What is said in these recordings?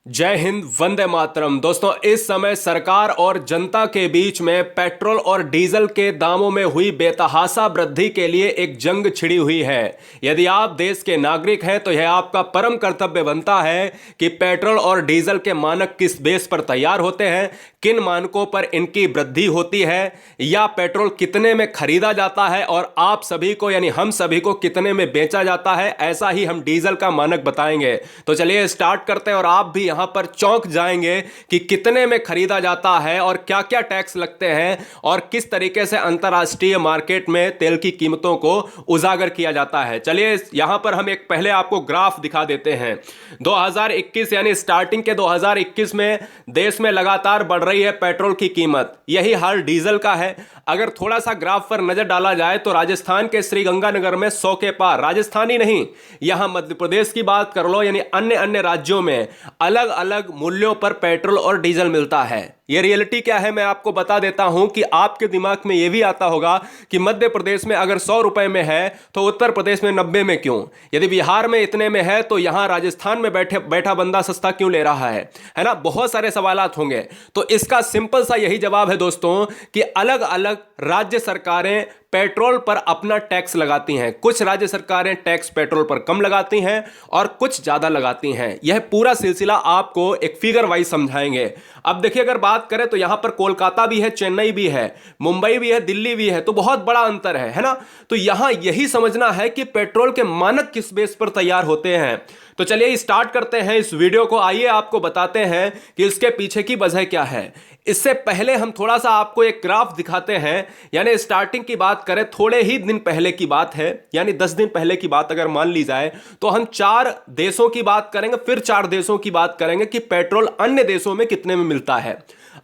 जय हिंद, वंदे मातरम। दोस्तों, इस समय सरकार और जनता के बीच में पेट्रोल और डीजल के दामों में हुई बेतहाशा वृद्धि के लिए एक जंग छिड़ी हुई है। यदि आप देश के नागरिक हैं तो यह आपका परम कर्तव्य बनता है कि पेट्रोल और डीजल के मानक किस बेस पर तैयार होते हैं, किन मानकों पर इनकी वृद्धि होती है, या पेट्रोल कितने में खरीदा जाता है और आप सभी को यानी हम सभी को कितने में बेचा जाता है, ऐसा ही हम डीजल का मानक बताएंगे। तो चलिए स्टार्ट करते हैं और आप भी यहां पर चौंक जाएंगे कि कितने में खरीदा जाता है और क्या क्या टैक्स लगते हैं और किस तरीके से अंतर्राष्ट्रीय मार्केट में तेल की कीमतों को उजागर किया जाता है। चलिए यहां पर हम एक पहले आपको ग्राफ दिखा देते हैं। 2021 यानी स्टार्टिंग के 2021 में देश में लगातार बढ़ रही है पेट्रोल की कीमत। यही हाल डीजल का है। अगर थोड़ा सा ग्राफ पर नजर डाला जाए तो राजस्थान के श्रीगंगानगर में 100 के पार, राजस्थान ही नहीं, यहां मध्य प्रदेश की बात कर लो, यानी अन्य अन्य राज्यों में अलग अलग मूल्यों पर पेट्रोल और डीजल मिलता है। यह रियलिटी क्या है मैं आपको बता देता हूं कि आपके दिमाग में यह भी आता होगा कि मध्य प्रदेश में अगर 100 रुपए में है तो उत्तर प्रदेश में 90 में क्यों, यदि बिहार में इतने में है तो यहां राजस्थान में बैठा बंदा सस्ता क्यों ले रहा है ना। बहुत सारे सवालात होंगे। तो इसका सिंपल सा यही जवाब है दोस्तों कि अलग अलग राज्य सरकारें पेट्रोल पर अपना टैक्स लगाती हैं। कुछ राज्य सरकारें टैक्स पेट्रोल पर कम लगाती हैं और कुछ ज्यादा लगाती हैं। यह पूरा सिलसिला आपको एक फिगर वाइज समझाएंगे। अब देखिए, अगर बात करें तो यहां पर कोलकाता भी है, चेन्नई भी है, मुंबई भी है, दिल्ली भी है, तो बहुत बड़ा अंतर है ना। तो यहां यही समझना है कि पेट्रोल के मानक किस बेस पर तैयार होते हैं। तो चलिए स्टार्ट करते हैं इस वीडियो को। आइए आपको बताते हैं कि इसके पीछे की वजह क्या है। इससे पहले हम थोड़ा सा आपको एक ग्राफ दिखाते हैं। यानी स्टार्टिंग की बात करें, थोड़े ही दिन पहले की बात है, यानी 10 दिन पहले की बात अगर मान ली जाए तो हम 4 देशों की बात करेंगे, फिर 4 देशों की बात करेंगे कि पेट्रोल अन्य देशों में कितने में मिलता है।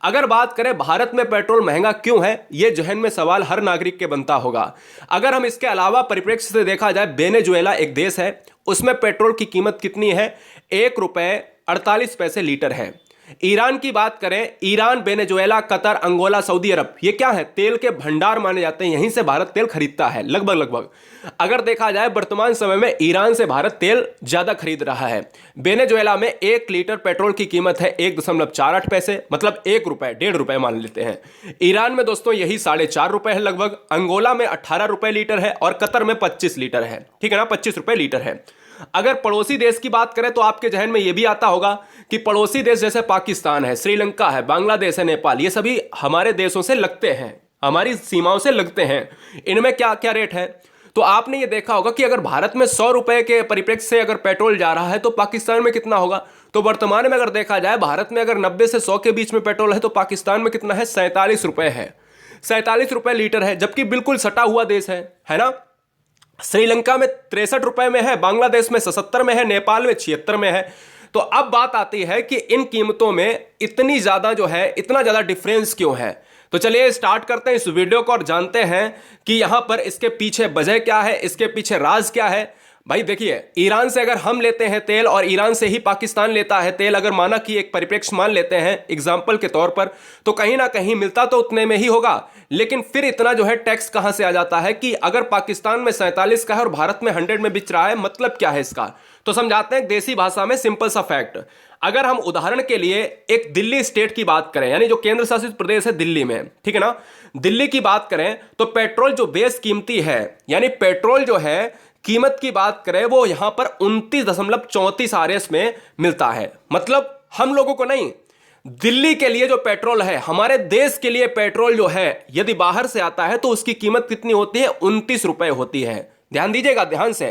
अगर बात करें भारत में पेट्रोल महंगा क्यों है, यह जहन में सवाल हर नागरिक के बनता होगा। अगर हम इसके अलावा परिप्रेक्ष्य से देखा जाए, वेनेजुएला एक देश है, उसमें पेट्रोल की कीमत कितनी है, 1 रुपए 48 पैसे लीटर है। ईरान की बात करें, Iran, Venezuela, Qatar, Angola, Saudi Arabia, ये क्या है, तेल के भंडार माने जाते हैं। यहीं से भारत तेल खरीदता है लगभग। अगर देखा जाए वर्तमान समय में ईरान से भारत तेल ज्यादा खरीद रहा है। वेनेजुएला में 1 लीटर पेट्रोल की कीमत है 1.48 पैसे, मतलब 1 रुपए, 1.5 रुपए मान लेते हैं। ईरान में दोस्तों यही 4.5 रुपए है लगभग। अंगोला में 18 रुपए लीटर है और कतर में 25 लीटर है, ठीक है ना, 25 रुपए लीटर है। अगर पड़ोसी देश की बात करें तो आपके जहन में यह भी आता होगा कि पड़ोसी देश जैसे पाकिस्तान है, श्रीलंका है, बांग्लादेश है, नेपाल, ये सभी हमारे देशों से लगते हैं, हमारी सीमाओं से लगते हैं। इनमें क्या क्या रेट है, तो आपने ये देखा होगा कि अगर भारत में 100 रुपए के परिप्रेक्ष्य से अगर पेट्रोल जा रहा है तो पाकिस्तान में कितना होगा। तो वर्तमान में अगर देखा जाए, भारत में अगर 90 से 100 के बीच में पेट्रोल है तो पाकिस्तान में कितना है, 47 रुपए है। 47 रुपए लीटर है, जबकि बिल्कुल सटा हुआ देश है ना। श्रीलंका में 63 रुपए में है, बांग्लादेश में 77 में है, नेपाल में 76 में है। तो अब बात आती है कि इन कीमतों में इतनी ज्यादा जो है, इतना ज्यादा डिफरेंस क्यों है। तो चलिए स्टार्ट करते हैं इस वीडियो को और जानते हैं कि यहां पर इसके पीछे वजह क्या है, इसके पीछे राज क्या है। भाई देखिए, ईरान से अगर हम लेते हैं तेल और ईरान से ही पाकिस्तान लेता है तेल, अगर माना कि एक परिप्रेक्ष्य मान लेते हैं एग्जाम्पल के तौर पर, तो कहीं ना कहीं मिलता तो उतने में ही होगा। लेकिन फिर इतना जो है टैक्स कहां से आ जाता है कि अगर पाकिस्तान में 47 का है और भारत में 100 में बिक रहा है, मतलब क्या है इसका। तो समझाते हैं देसी भाषा में, सिंपल सा फैक्ट। अगर हम उदाहरण के लिए एक दिल्ली स्टेट की बात करें, यानी जो केंद्र शासित प्रदेश है दिल्ली में, ठीक है ना, दिल्ली की बात करें तो पेट्रोल जो बेस कीमती है, यानी पेट्रोल जो है कीमत की बात करें, वो यहां पर 29.34 RS में मिलता है। मतलब हम लोगों को नहीं, दिल्ली के लिए जो पेट्रोल है, हमारे देश के लिए पेट्रोल जो है, यदि बाहर से आता है तो उसकी कीमत कितनी होती है, 29 रुपए होती है। ध्यान दीजिएगा ध्यान से।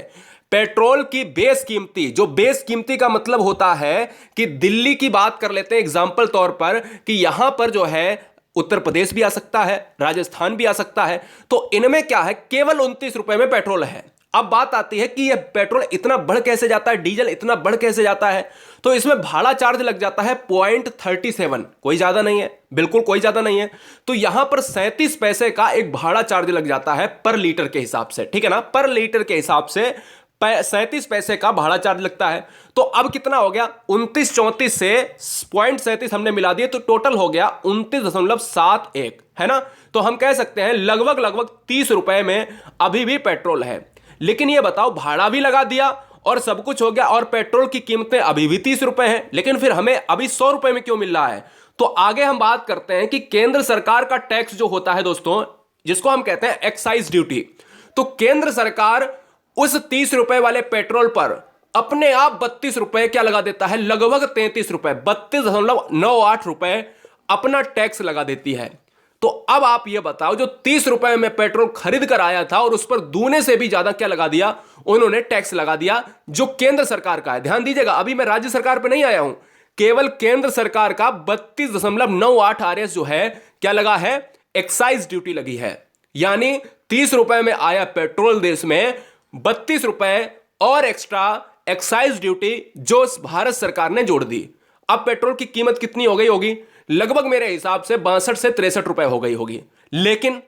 पेट्रोल की बेस कीमती, जो बेस कीमती का मतलब होता है कि दिल्ली की बात कर लेते हैं एग्जाम्पल तौर पर, कि यहां पर जो है उत्तर प्रदेश भी आ सकता है, राजस्थान भी आ सकता है। तो इनमें क्या है, केवल 29 रुपए में पेट्रोल है। अब बात आती है कि यह पेट्रोल इतना बढ़ कैसे जाता है, डीजल इतना बढ़ कैसे जाता है। तो इसमें भाड़ा चार्ज लग जाता है 0.37, कोई ज्यादा नहीं है, बिल्कुल कोई ज्यादा नहीं है। तो यहां पर 37 पैसे का एक भाड़ा चार्ज लग जाता है पर लीटर के हिसाब से, ठीक है ना, पर लीटर के हिसाब से 37 पैसे का भाड़ा चार्ज लगता है। तो अब कितना हो गया, 29.34 से 0.37 हमने मिला दिए तो टोटल हो गया 29.71, है ना। तो हम कह सकते हैं लगभग 30 रुपए में अभी भी पेट्रोल है। लेकिन ये बताओ, भाड़ा भी लगा दिया और सब कुछ हो गया और पेट्रोल की कीमतें अभी भी 30 रुपए हैं, लेकिन फिर हमें अभी 100 रुपए में क्यों मिल रहा है? तो आगे हम बात करते हैं कि केंद्र सरकार का टैक्स जो होता है दोस्तों, जिसको हम कहते हैं एक्साइज ड्यूटी, तो केंद्र सरकार उस 30 रुपए वाले पेट्रोल पर अपने आप 32 रुपए क्या लगा देता है, लगभग 33 रुपए, 32.98 रुपए अपना टैक्स लगा देती है। तो अब आप ये बताओ, जो 30 रुपए में पेट्रोल खरीद कर आया था और उस पर दूने से भी ज्यादा क्या लगा दिया, उन्होंने टैक्स लगा दिया, जो केंद्र सरकार का है। ध्यान दीजिएगा, अभी मैं राज्य सरकार पे नहीं आया हूं, केवल केंद्र सरकार का 32.98 आरएस जो है क्या लगा है, एक्साइज ड्यूटी लगी है। यानी 30 रुपए में आया पेट्रोल देश में 32 रुपए और एक्स्ट्रा एक्साइज ड्यूटी जो भारत सरकार ने जोड़ दी। अब पेट्रोल की कीमत कितनी हो गई होगी? लगभग मेरे हिसाब से 62 से 63 रुपए हो गई होगी। लेकिन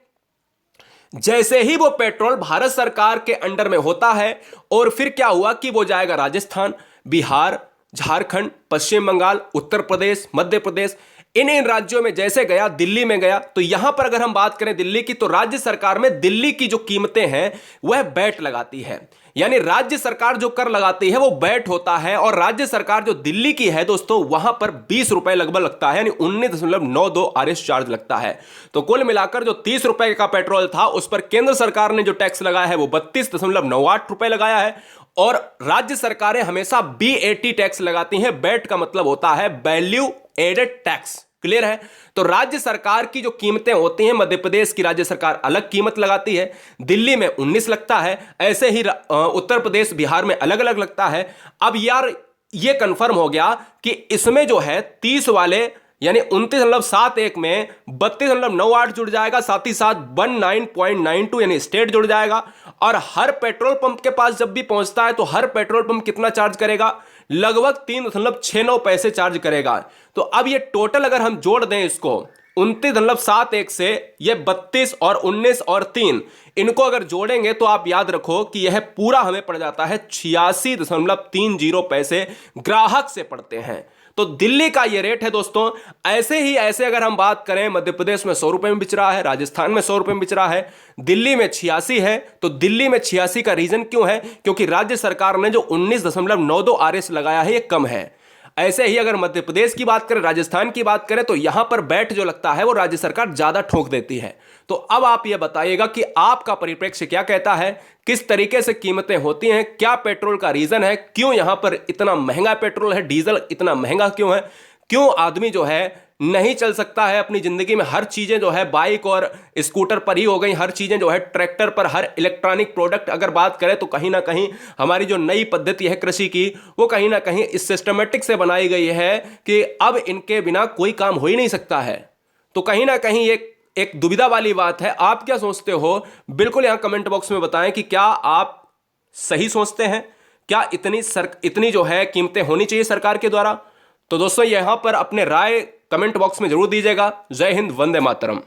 जैसे ही वो पेट्रोल भारत सरकार के अंडर में होता है और फिर क्या हुआ कि वो जाएगा राजस्थान, बिहार, झारखंड, पश्चिम बंगाल, उत्तर प्रदेश, मध्य प्रदेश, इन राज्यों में जैसे गया, दिल्ली में गया, तो यहां पर अगर हम बात करें दिल्ली की, तो राज्य सरकार में दिल्ली की जो कीमतें हैं वह वैट लगाती है। यानी राज्य सरकार जो कर लगाती है वो वैट होता है, और राज्य सरकार जो दिल्ली की है दोस्तों, वहां पर 20 रुपए लगभग लगता है, यानी 19.92 आरएस चार्ज लगता है। तो कुल मिलाकर जो 30 रुपए का पेट्रोल था उस पर केंद्र सरकार ने जो टैक्स लगाया है वो 32.98 रुपए लगाया है, और राज्य सरकारें हमेशा BAT टैक्स लगाती हैं। बैट का मतलब होता है वैल्यू एडेड टैक्स। क्लियर है? तो राज्य सरकार की जो कीमतें होती हैं, मध्य प्रदेश की राज्य सरकार अलग कीमत लगाती है, दिल्ली में 19 लगता है, ऐसे ही उत्तर प्रदेश, बिहार में अलग अलग लगता है। अब यार ये कंफर्म हो गया कि इसमें जो है 30 वाले यानी 29.71 में 32.98 जुड़ जाएगा, साथ ही साथ 19.92 यानी स्टेट जुड़ जाएगा, और हर पेट्रोल पंप के पास जब भी पहुंचता है तो हर पेट्रोल पंप कितना चार्ज करेगा, लगभग 3.69 पैसे चार्ज करेगा। तो अब ये टोटल अगर हम जोड़ दें इसको 29.71 से, ये 32 और 19 और 3 इनको अगर जोड़ेंगे तो आप याद रखो कि यह पूरा हमें पड़ जाता है 86.30 पैसे ग्राहक से पड़ते हैं। तो दिल्ली का ये रेट है दोस्तों। ऐसे ही ऐसे अगर हम बात करें, मध्य प्रदेश में 100 रुपए में बिच रहा है, राजस्थान में 100 रुपए में बिच रहा है, दिल्ली में 86 है। तो दिल्ली में 86 का रीजन क्यों है? क्योंकि राज्य सरकार ने जो 19.92 आरएस लगाया है ये कम है। ऐसे ही अगर मध्य प्रदेश की बात करें, राजस्थान की बात करें, तो यहां पर बैट जो लगता है वो राज्य सरकार ज्यादा ठोक देती है। तो अब आप ये बताइएगा कि आपका परिप्रेक्ष्य क्या कहता है, किस तरीके से कीमतें होती हैं, क्या पेट्रोल का रीजन है, क्यों यहां पर इतना महंगा पेट्रोल है, डीजल इतना महंगा क्यों है, क्यों आदमी जो है नहीं चल सकता है अपनी जिंदगी में, हर चीजें जो है बाइक और स्कूटर पर ही हो गई, हर चीजें जो है ट्रैक्टर पर, हर इलेक्ट्रॉनिक प्रोडक्ट अगर बात करें तो कहीं ना कहीं हमारी जो नई पद्धति है कृषि की, वो कहीं ना कहीं इस सिस्टमेटिक से बनाई गई है कि अब इनके बिना कोई काम हो ही नहीं सकता है। तो कहीं ना कहीं एक दुविधा वाली बात है। आप क्या सोचते हो, बिल्कुल यहां कमेंट बॉक्स में बताएं कि क्या आप सही सोचते हैं, क्या इतनी जो है कीमतें होनी चाहिए सरकार के द्वारा? तो दोस्तों यहां पर अपने राय कमेंट बॉक्स में जरूर दीजिएगा। जय हिंद, वंदे मातरम।